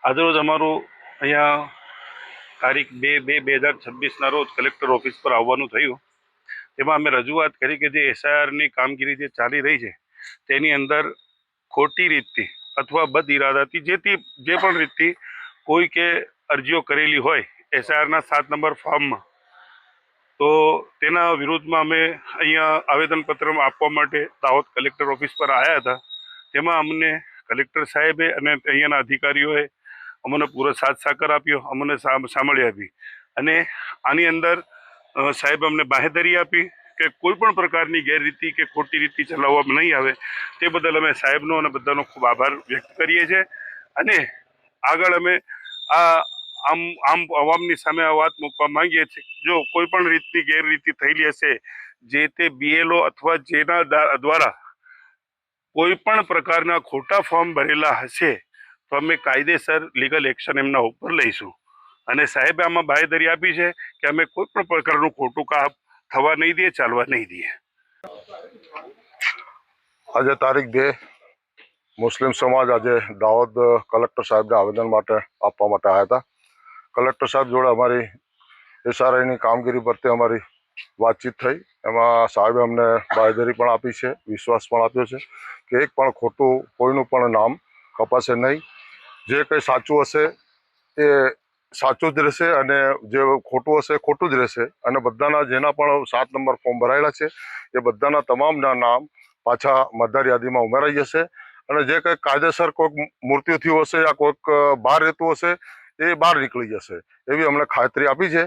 આજરોજ અમારું અહીંયા તારીખ 2/2/2026ના રોજ કલેક્ટર ઓફિસ પર આવવાનું થયું. તેમાં અમે રજૂઆત કરી કે જે એસઆઈઆરની કામગીરી જે ચાલી રહી છે તેની અંદર ખોટી રીતથી અથવા બદ ઇરાદાથી જે પણ રીતથી કોઈ કે અરજીઓ કરેલી હોય એસઆઈઆરના 7 નંબર ફોર્મમાં, તો તેના વિરુદ્ધમાં અમે અહીંયા આવેદનપત્ર આપવા માટે દાહોદ કલેક્ટર ઓફિસ પર આવ્યા હતા. તેમાં અમને કલેક્ટર સાહેબે અને અહીંયાના અધિકારીઓએ અમને પૂરો સાથ સાકાર આપ્યો, અમને સાંભળી આપી અને આની અંદર સાહેબ અમને બાહેધરી આપી કે કોઈ પણ પ્રકારની ગેરરીતિ કે ખોટી રીતિ ચલાવવામાં નહીં આવે. તે બદલ અમે સાહેબનો અને બધાનો ખૂબ આભાર વ્યક્ત કરીએ છીએ અને આગળ અમે આમ અવામની સામે આ વાત મૂકવા માંગીએ છીએ. જો કોઈ પણ રીતની ગેરરીતિ થયેલી હશે, જે તે બીએલઓ અથવા જેના દ્વારા કોઈ પણ પ્રકારના ખોટા ફોર્મ ભરેલા હશે તો અમે કાયદેસર લીગલ એક્શન એમના ઉપર લઈશું. અને સાહેબે આમાં બાહેધરી આપી છે કે અમે કોઈ પણ પ્રકારનું ખોટું કામ થવા નહીં દઈએ, ચાલવા નહીં દઈએ. આજે તારીખ 2 મુસ્લિમ સમાજ આજે દાહોદ કલેક્ટર સાહેબને આવેદન માટે આપવા માટે આવ્યા હતા. કલેક્ટર સાહેબ જોડે અમારી એસઆરઆઈની કામગીરી પ્રત્યે અમારી વાતચીત થઈ. એમાં સાહેબે અમને બાહેધરી પણ આપી છે, વિશ્વાસ પણ આપ્યો છે કે એક પણ ખોટું કોઈનું પણ નામ કપાશે નહીં. જે કંઈ સાચું હશે એ સાચું જ રહેશે અને જે ખોટું હશે ખોટું જ રહેશે. અને બધાના જેના પણ 7 નંબર ફોર્મ ભરાયેલા છે એ બધાના તમામના નામ પાછા મતદાર યાદીમાં ઉમેરાઈ જશે. અને જે કંઈક કાયદેસર કોઈક મૃત્યુ થયું હશે યા કોઈક બહાર રહેતું હશે એ બહાર નીકળી જશે એવી અમને ખાતરી આપી છે.